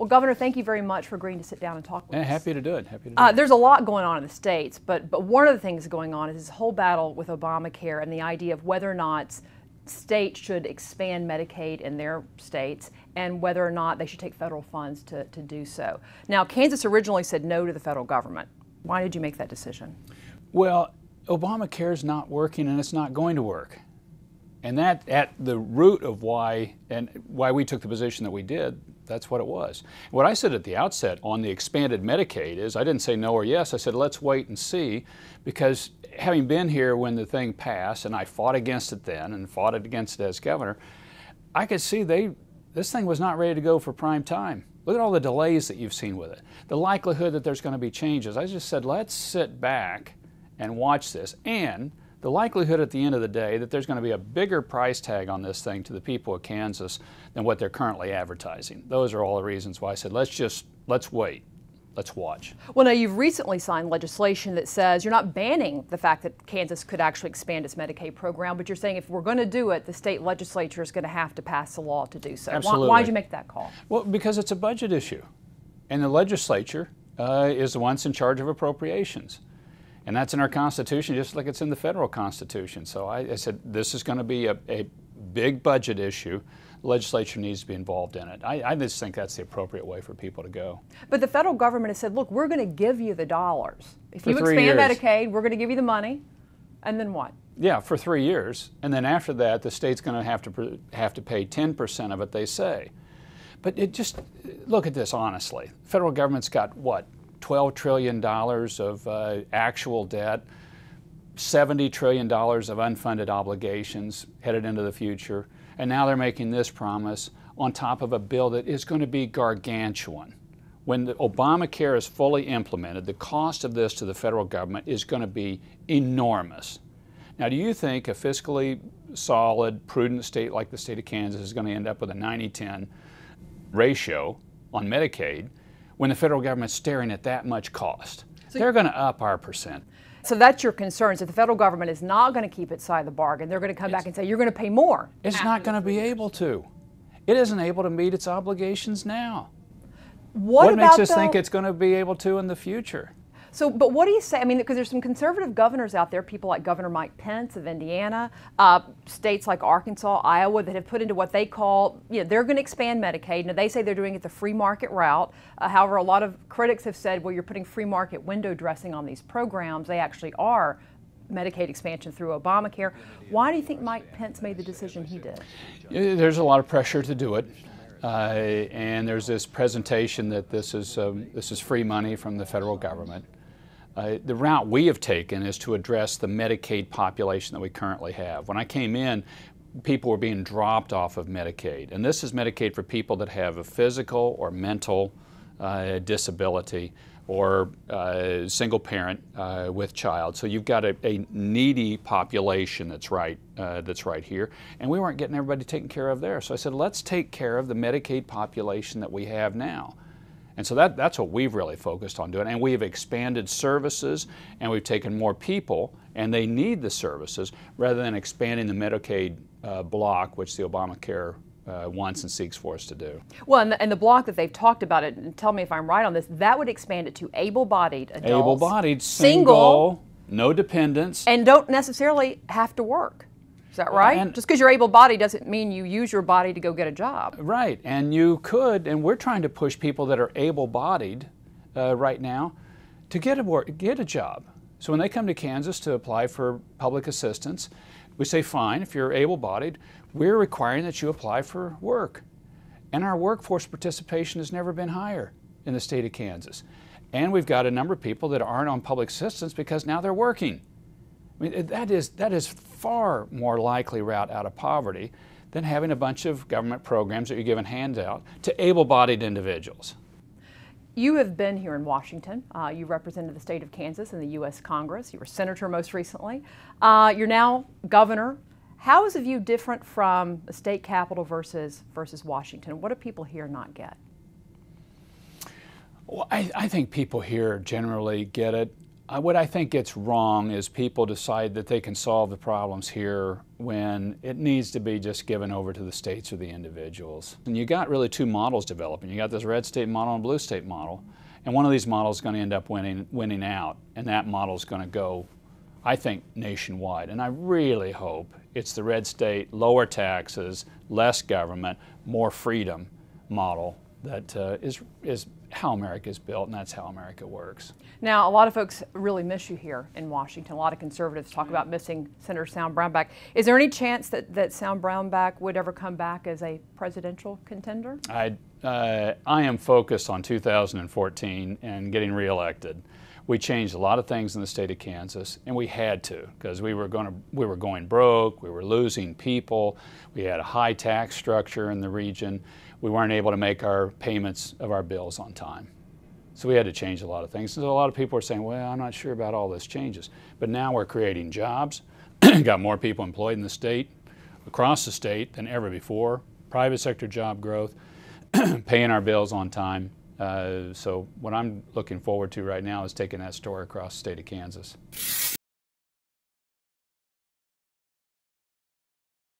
Well, Governor, thank you very much for agreeing to sit down and talk with us. Happy to do it. Happy to do it. There's a lot going on in the states, but one of the things going on is this whole battle with Obamacare and the idea of whether or not states should expand Medicaid in their states and whether or not they should take federal funds to do so. Now, Kansas originally said no to the federal government. Why did you make that decision? Well, Obamacare is not working and it's not going to work. And that, at the root of why we took the position that we did, that's what it was. What I said at the outset on the expanded Medicaid is I didn't say no or yes. I said let's wait and see, because having been here when the thing passed, and I fought against it then and fought it against it as governor, I could see this thing was not ready to go for prime time. Look at all the delays that you've seen with it. The likelihood that there's going to be changes. I just said let's sit back and watch this, and the likelihood at the end of the day that there's going to be a bigger price tag on this thing to the people of Kansas than what they're currently advertising. Those are all the reasons why I said let's wait, let's watch. Well, now you've recently signed legislation that says you're not banning the fact that Kansas could actually expand its Medicaid program, but you're saying if we're going to do it, the state legislature is going to have to pass a law to do so. Absolutely. Why did you make that call? Well, because it's a budget issue, and the legislature is the ones in charge of appropriations. And that's in our Constitution, just like it's in the federal Constitution. So I said, this is going to be a big budget issue. The legislature needs to be involved in it. I just think that's the appropriate way for people to go. But the federal government has said, look, we're going to give you the dollars. If you expand Medicaid, we're going to give you the money. And then what? Yeah, for 3 years. And then after that, the state's going to have to pay 10% of it, they say. But look at this honestly. The federal government's got, what, $12 trillion of actual debt, $70 trillion of unfunded obligations headed into the future, and now they're making this promise on top of a bill that is going to be gargantuan. When the Obamacare is fully implemented, the cost of this to the federal government is going to be enormous. Now, do you think a fiscally solid, prudent state like the state of Kansas is going to end up with a 90-10 ratio on Medicaid when the federal government's staring at that much cost? So they're going to up our percent. So that's your concern, is that the federal government is not going to keep its side of the bargain. They're going to come back and say, you're going to pay more. It's not going to be able to. It isn't able to meet its obligations now. What makes us think it's going to be able to in the future? So, but what do you say? I mean, because there's some conservative governors out there, people like Governor Mike Pence of Indiana, states like Arkansas, Iowa, that have put into what they call, they're going to expand Medicaid. Now, they say they're doing it the free market route. However, a lot of critics have said, well, you're putting free market window dressing on these programs. They actually are Medicaid expansion through Obamacare. Why do you think Mike Pence made the decision he did? There's a lot of pressure to do it. And there's this presentation that this is free money from the federal government. The route we have taken is to address the Medicaid population that we currently have. When I came in, people were being dropped off of Medicaid. And this is Medicaid for people that have a physical or mental disability or single parent with child. So you've got a needy population that's right here. And we weren't getting everybody taken care of there. So I said, let's take care of the Medicaid population that we have now. And so that's what we've really focused on doing. And we've expanded services, and we've taken more people, and they need the services, rather than expanding the Medicaid block, which the Obamacare wants and seeks for us to do. Well, and the block that they've talked about it, and tell me if I'm right on this, that would expand it to able-bodied adults. Able-bodied, single, no dependents. And don't necessarily have to work. Is that right? And just because you're able-bodied doesn't mean you use your body to go get a job. Right, and you could, and we're trying to push people that are able-bodied right now to get a job. So when they come to Kansas to apply for public assistance, we say, fine, if you're able-bodied, we're requiring that you apply for work. And our workforce participation has never been higher in the state of Kansas. And we've got a number of people that aren't on public assistance because now they're working. I mean, that is far more likely route out of poverty than having a bunch of government programs that you're giving handout to able-bodied individuals. You have been here in Washington. You represented the state of Kansas in the U.S. Congress. You were senator most recently. You're now governor. How is the view different from the state capitol versus Washington? What do people here not get? Well, I think people here generally get it. What I think gets wrong is people decide that they can solve the problems here when it needs to be just given over to the states or the individuals. And you got really two models developing. You got this red state model and blue state model. And one of these models is going to end up winning out. And that model is going to go, I think, nationwide. And I really hope it's the red state, lower taxes, less government, more freedom model that is how America is built, and that's how America works. Now, a lot of folks really miss you here in Washington. A lot of conservatives talk about missing Senator Sam Brownback. Is there any chance that Sam Brownback would ever come back as a presidential contender? I am focused on 2014 and getting reelected. We changed a lot of things in the state of Kansas, and we had to, because we were going broke, we were losing people, we had a high tax structure in the region, we weren't able to make our payments of our bills on time. So we had to change a lot of things. So a lot of people are saying, well, I'm not sure about all those changes. But now we're creating jobs, got more people employed in the state, across the state than ever before, private sector job growth, paying our bills on time. So what I'm looking forward to right now is taking that story across the state of Kansas.